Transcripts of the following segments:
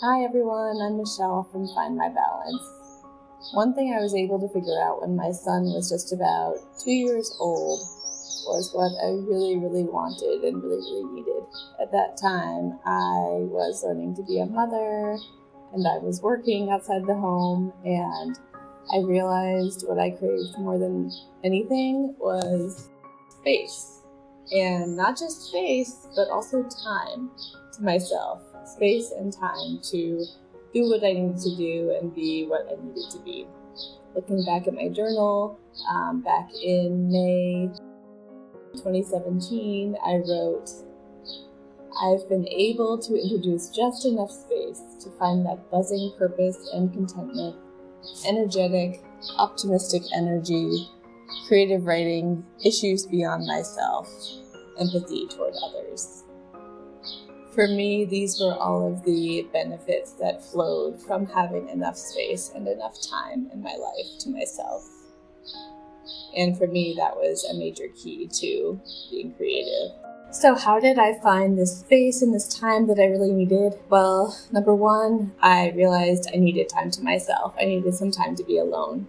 Hi everyone, I'm Michelle from Find My Balance. One thing I was able to figure out when my son was just about 2 years old was what I really wanted and really needed. At that time, I was learning to be a mother and I was working outside the home, and I realized what I craved more than anything was space. And not just space, but also time to myself. Space and time to do what I needed to do and be what I needed to be. Looking back at my journal, back in May 2017, I wrote, "I've been able to introduce just enough space to find that buzzing purpose and contentment, energetic, optimistic energy, creative writing, issues beyond myself, empathy toward others." For me, these were all of the benefits that flowed from having enough space and enough time in my life to myself. And for me, that was a major key to being creative. So how did I find this space and this time that I really needed? Well, number one, I realized I needed time to myself. I needed some time to be alone.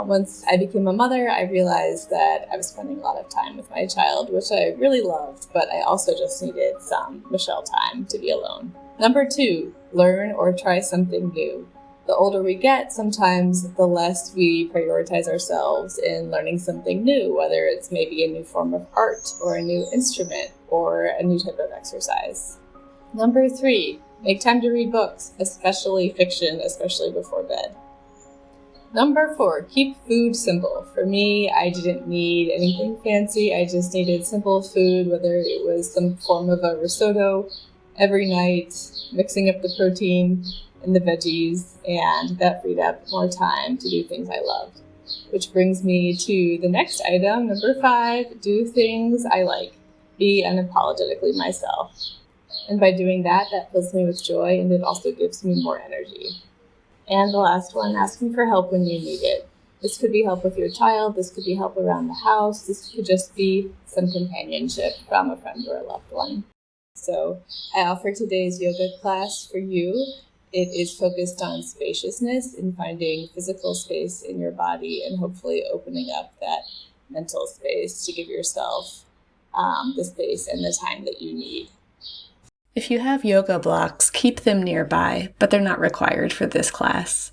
Once I became a mother, I realized that I was spending a lot of time with my child, which I really loved, but I also just needed some Michelle time to be alone. Number two, learn or try something new. The older we get, sometimes the less we prioritize ourselves in learning something new, whether it's maybe a new form of art or a new instrument or a new type of exercise. Number three, make time to read books, especially fiction, especially before bed. Number four, keep food simple. For me, I didn't need anything fancy. I just needed simple food, whether it was some form of a risotto every night, mixing up the protein and the veggies, and that freed up more time to do things I loved. Which brings me to the next item, number five, do things I like. Be unapologetically myself. And by doing that, that fills me with joy, and it also gives me more energy. And the last one, asking for help when you need it. This could be help with your child, this could be help around the house, this could just be some companionship from a friend or a loved one. So I offer today's yoga class for you. It is focused on spaciousness and finding physical space in your body and hopefully opening up that mental space to give yourself the space and the time that you need. If you have yoga blocks, keep them nearby, but they're not required for this class.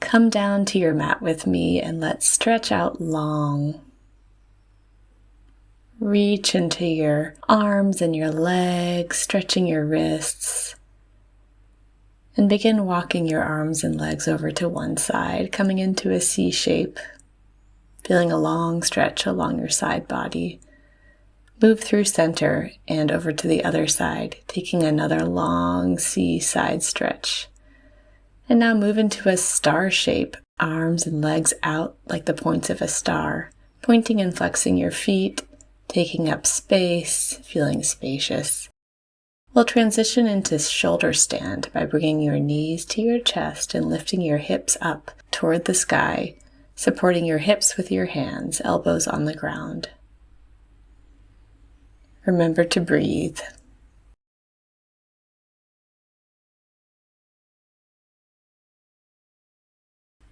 Come down to your mat with me and let's stretch out long. Reach into your arms and your legs, stretching your wrists. And begin walking your arms and legs over to one side, coming into a C shape, feeling a long stretch along your side body. Move through center and over to the other side, taking another long C side stretch. And now move into a star shape, arms and legs out like the points of a star, pointing and flexing your feet, taking up space, feeling spacious. We'll transition into shoulder stand by bringing your knees to your chest and lifting your hips up toward the sky, supporting your hips with your hands, elbows on the ground. Remember to breathe.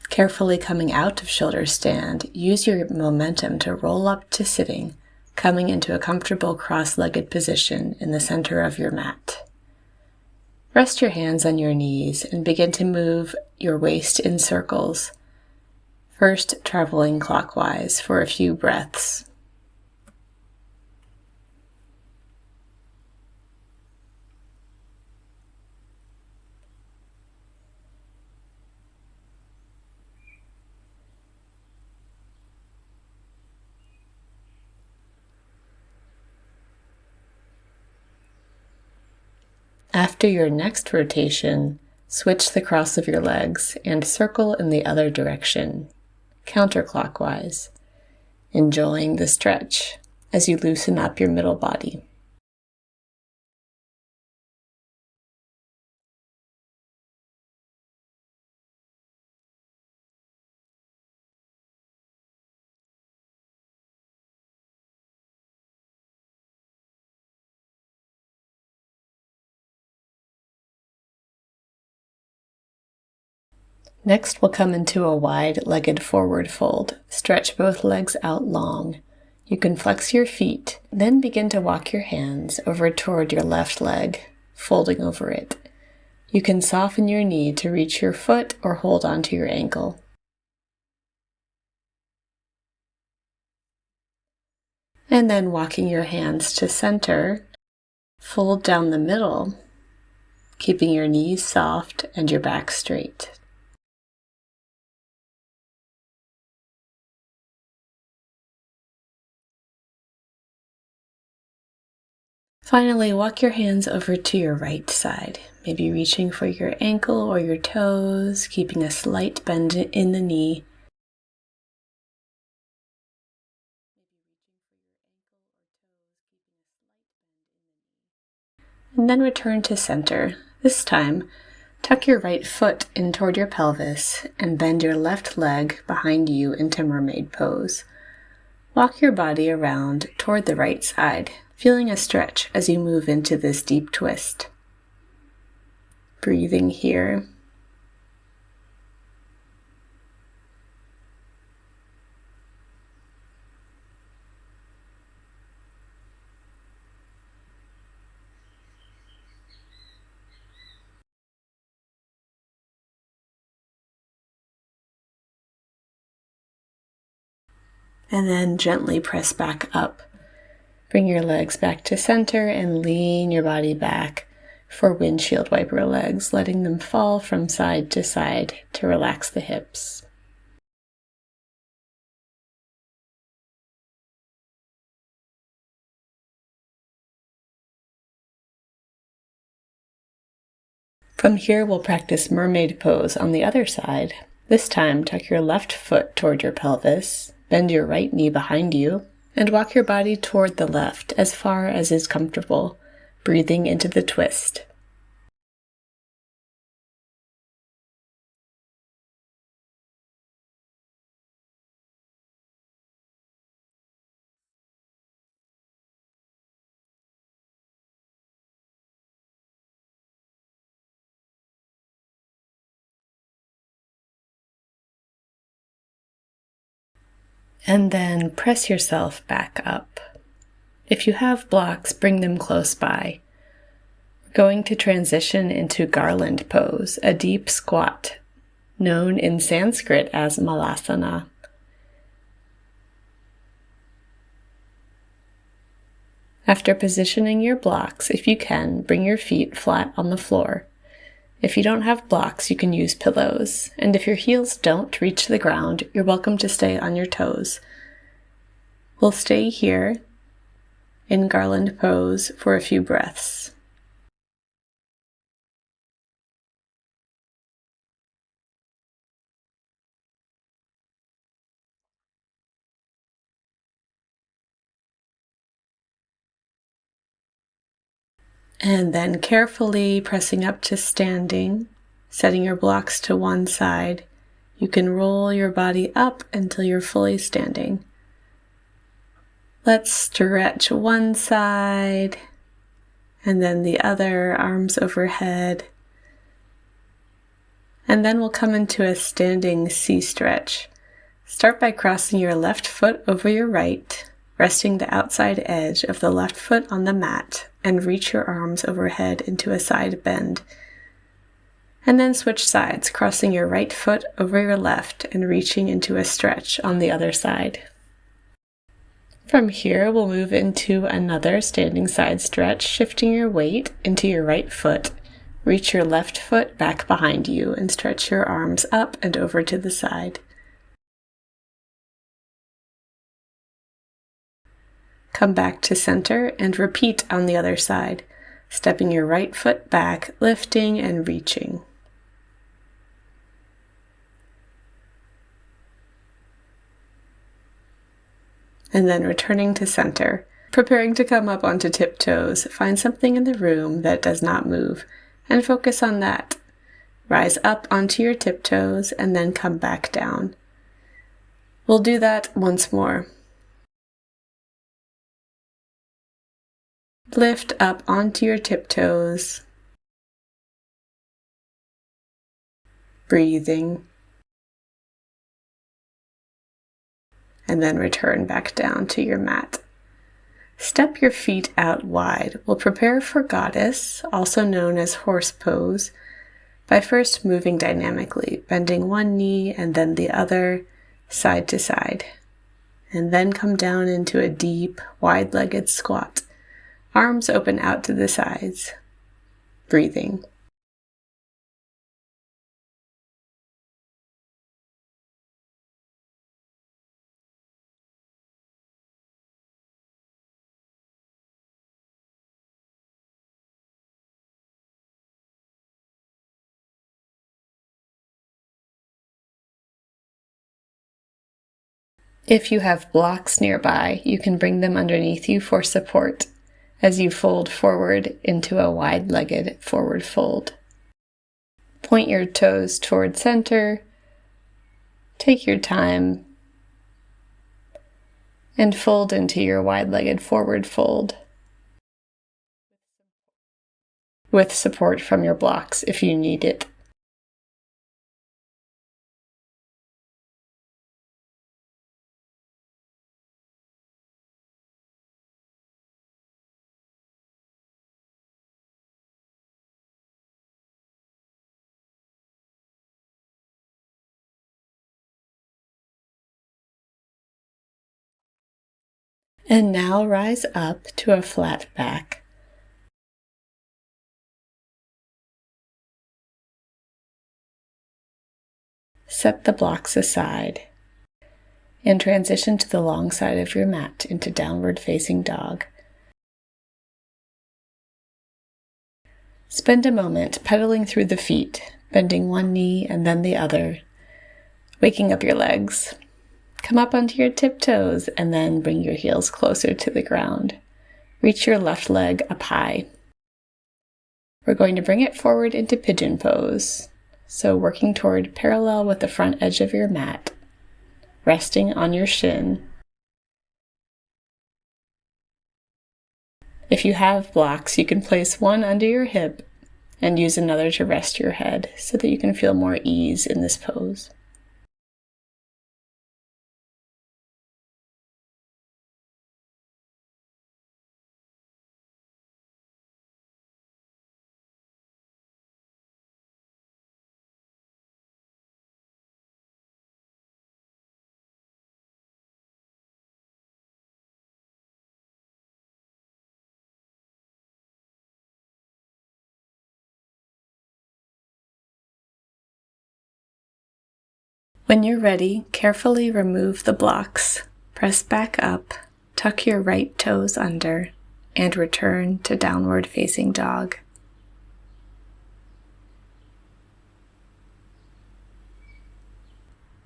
Carefully coming out of shoulder stand, use your momentum to roll up to sitting, coming into a comfortable cross-legged position in the center of your mat. Rest your hands on your knees and begin to move your waist in circles, first traveling clockwise for a few breaths. After your next rotation, switch the cross of your legs and circle in the other direction, counterclockwise, enjoying the stretch as you loosen up your middle body. Next, we'll come into a wide-legged forward fold. Stretch both legs out long. You can flex your feet, then begin to walk your hands over toward your left leg, folding over it. You can soften your knee to reach your foot or hold onto your ankle. And then walking your hands to center, fold down the middle, keeping your knees soft and your back straight. Finally, walk your hands over to your right side, maybe reaching for your ankle or your toes, keeping a slight bend in the knee. And then return to center. This time, tuck your right foot in toward your pelvis and bend your left leg behind you into mermaid pose. Walk your body around toward the right side, feeling a stretch as you move into this deep twist. Breathing here. And then gently press back up. Bring your legs back to center and lean your body back for windshield wiper legs, letting them fall from side to side to relax the hips. From here, we'll practice mermaid pose on the other side. This time, tuck your left foot toward your pelvis, bend your right knee behind you, and walk your body toward the left as far as is comfortable, breathing into the twist. And then press yourself back up. If you have blocks, bring them close by. We're going to transition into garland pose, a deep squat, known in Sanskrit as malasana. After positioning your blocks, if you can, bring your feet flat on the floor. If you don't have blocks, you can use pillows, and if your heels don't reach the ground, you're welcome to stay on your toes. We'll stay here in garland pose for a few breaths. And then carefully pressing up to standing, setting your blocks to one side. You can roll your body up until you're fully standing. Let's stretch one side and then the other, arms overhead. And then we'll come into a standing C stretch. Start by crossing your left foot over your right, resting the outside edge of the left foot on the mat, and reach your arms overhead into a side bend. And then switch sides, crossing your right foot over your left and reaching into a stretch on the other side. From here, we'll move into another standing side stretch, shifting your weight into your right foot. Reach your left foot back behind you and stretch your arms up and over to the side. Come back to center and repeat on the other side, stepping your right foot back, lifting and reaching. And then returning to center, preparing to come up onto tiptoes. Find something in the room that does not move and focus on that. Rise up onto your tiptoes and then come back down. We'll do that once more. Lift up onto your tiptoes. Breathing. and then return back down to your mat. Step your feet out wide. We'll prepare for goddess, also known as horse pose, by first moving dynamically, bending one knee and then the other, side to side. And then come down into a deep, wide-legged squat. Arms open out to the sides. Breathing. If you have blocks nearby, you can bring them underneath you for support as you fold forward into a wide-legged forward fold. Point your toes toward center, take your time, and fold into your wide-legged forward fold with support from your blocks if you need it. And now rise up to a flat back. Set the blocks aside and transition to the long side of your mat into downward facing dog. Spend a moment pedaling through the feet, bending one knee and then the other, waking up your legs. Come up onto your tiptoes and then bring your heels closer to the ground. Reach your left leg up high. We're going to bring it forward into pigeon pose. So working toward parallel with the front edge of your mat, resting on your shin. If you have blocks, you can place one under your hip and use another to rest your head so that you can feel more ease in this pose. When you're ready, carefully remove the blocks, press back up, tuck your right toes under, and return to downward facing dog.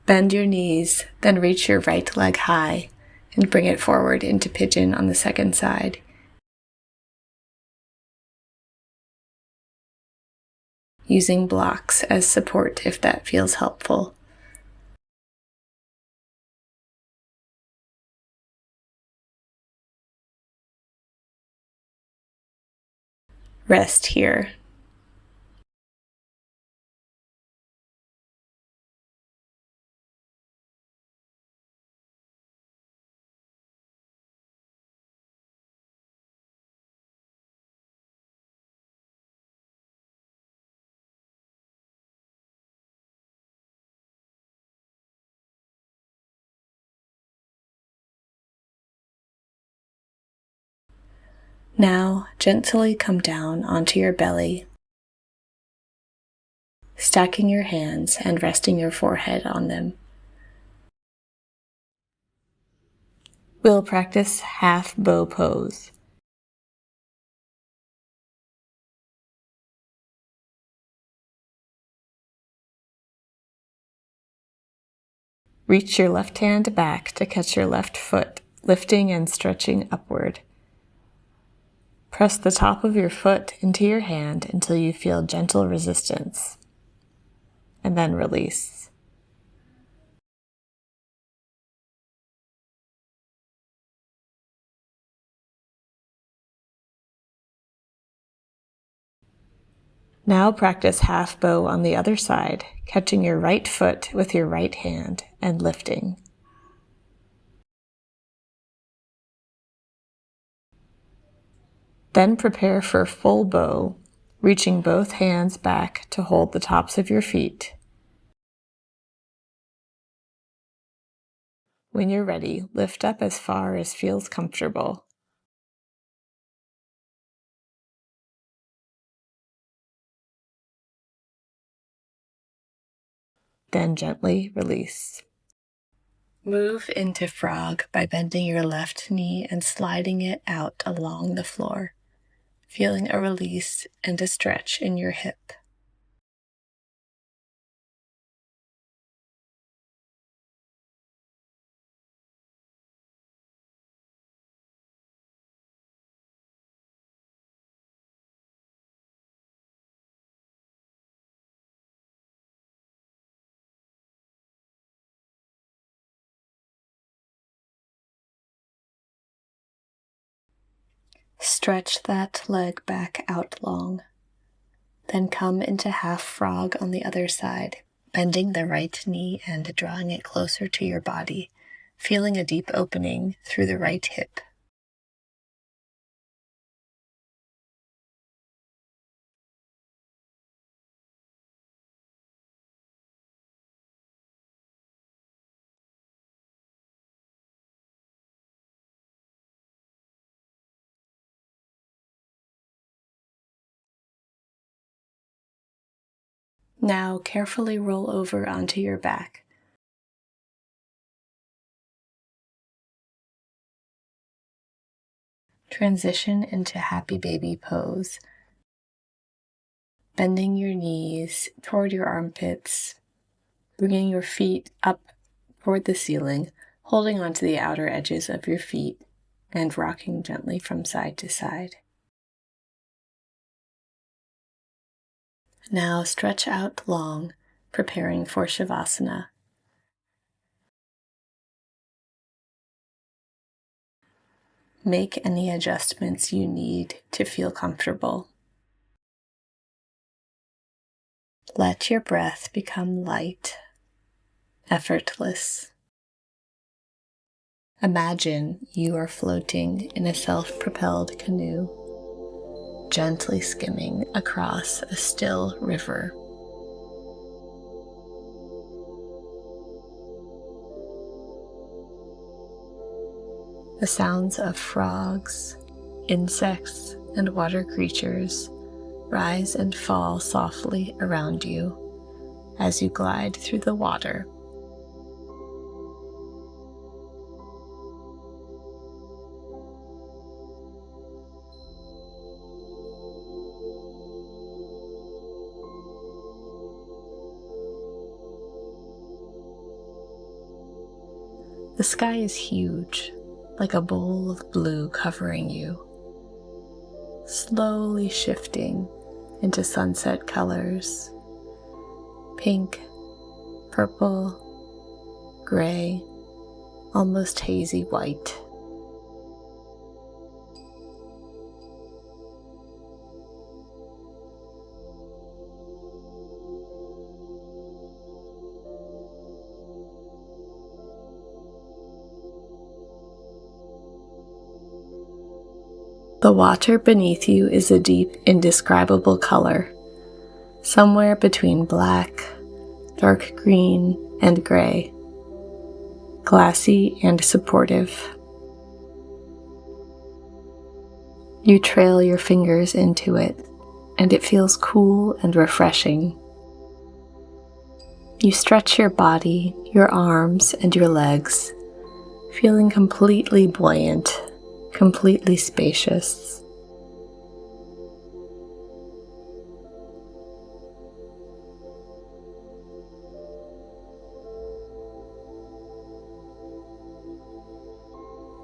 Bend your knees, then reach your right leg high and bring it forward into pigeon on the second side. Using blocks as support if that feels helpful. Rest here. Now, gently come down onto your belly, stacking your hands and resting your forehead on them. We'll practice half bow pose. Reach your left hand back to catch your left foot, lifting and stretching upward. Press the top of your foot into your hand until you feel gentle resistance, and then release. Now practice half bow on the other side, catching your right foot with your right hand and lifting. Then prepare for full bow, reaching both hands back to hold the tops of your feet. When you're ready, lift up as far as feels comfortable. Then gently release. Move into frog by bending your left knee and sliding it out along the floor, feeling a release and a stretch in your hip. Stretch that leg back out long. Then come into half frog on the other side, bending the right knee and drawing it closer to your body, feeling a deep opening through the right hip. Now carefully roll over onto your back. Transition into happy baby pose, bending your knees toward your armpits, bringing your feet up toward the ceiling, holding onto the outer edges of your feet, and rocking gently from side to side. Now stretch out long, preparing for Shavasana. Make any adjustments you need to feel comfortable. Let your breath become light, effortless. Imagine you are floating in a self-propelled canoe, gently skimming across a still river. The sounds of frogs, insects, and water creatures rise and fall softly around you as you glide through the water. The sky is huge, like a bowl of blue covering you, slowly shifting into sunset colors: pink, purple, gray, almost hazy white. The water beneath you is a deep, indescribable color, somewhere between black, dark green, and gray, glassy and supportive. You trail your fingers into it, and it feels cool and refreshing. You stretch your body, your arms, and your legs, feeling completely buoyant, completely spacious.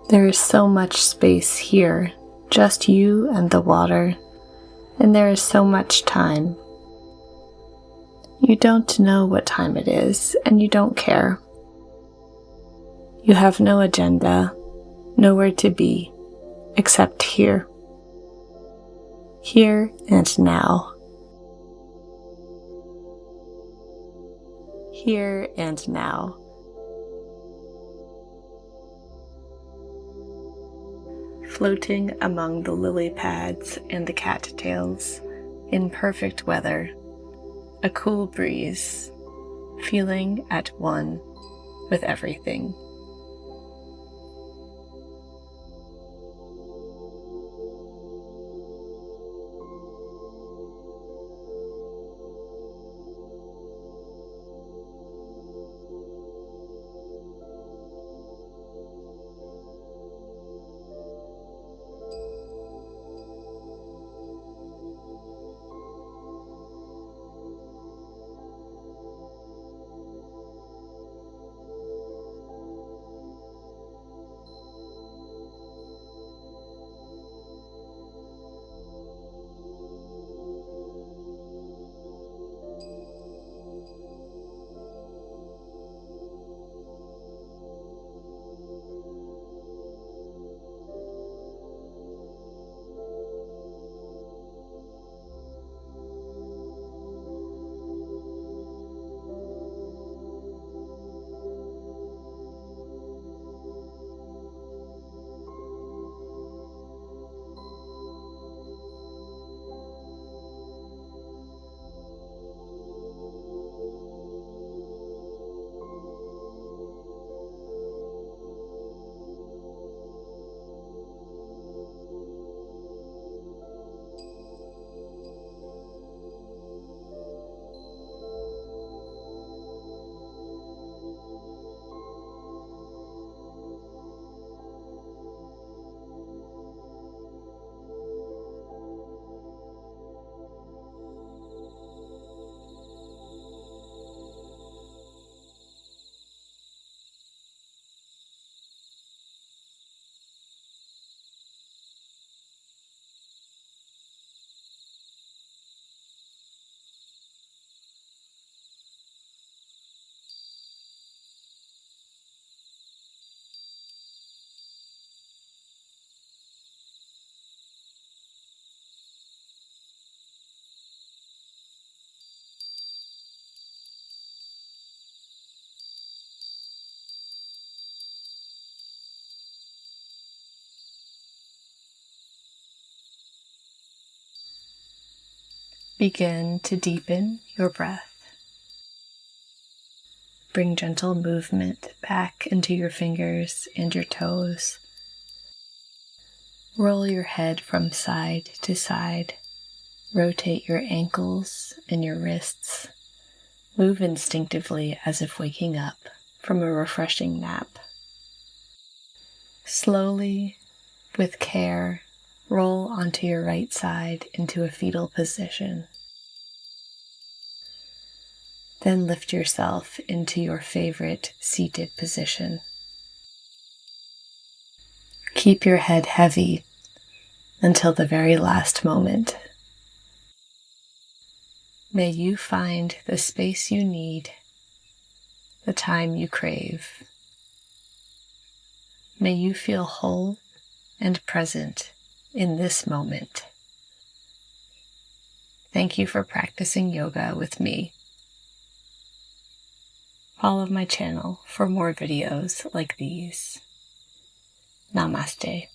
There is so much space here, just you and the water, and there is so much time. You don't know what time it is, and you don't care. You have no agenda, nowhere to be, except here. Here and now. Here and now. floating among the lily pads and the cattails in perfect weather, a cool breeze, feeling at one with everything. Begin to deepen your breath. Bring gentle movement back into your fingers and your toes. Roll your head from side to side. Rotate your ankles and your wrists. Move instinctively as if waking up from a refreshing nap. Slowly, with care, roll onto your right side into a fetal position. Then lift yourself into your favorite seated position. Keep your head heavy until the very last moment. May you find the space you need, the time you crave. May you feel whole and present in this moment. Thank you for practicing yoga with me. Follow my channel for more videos like these. Namaste.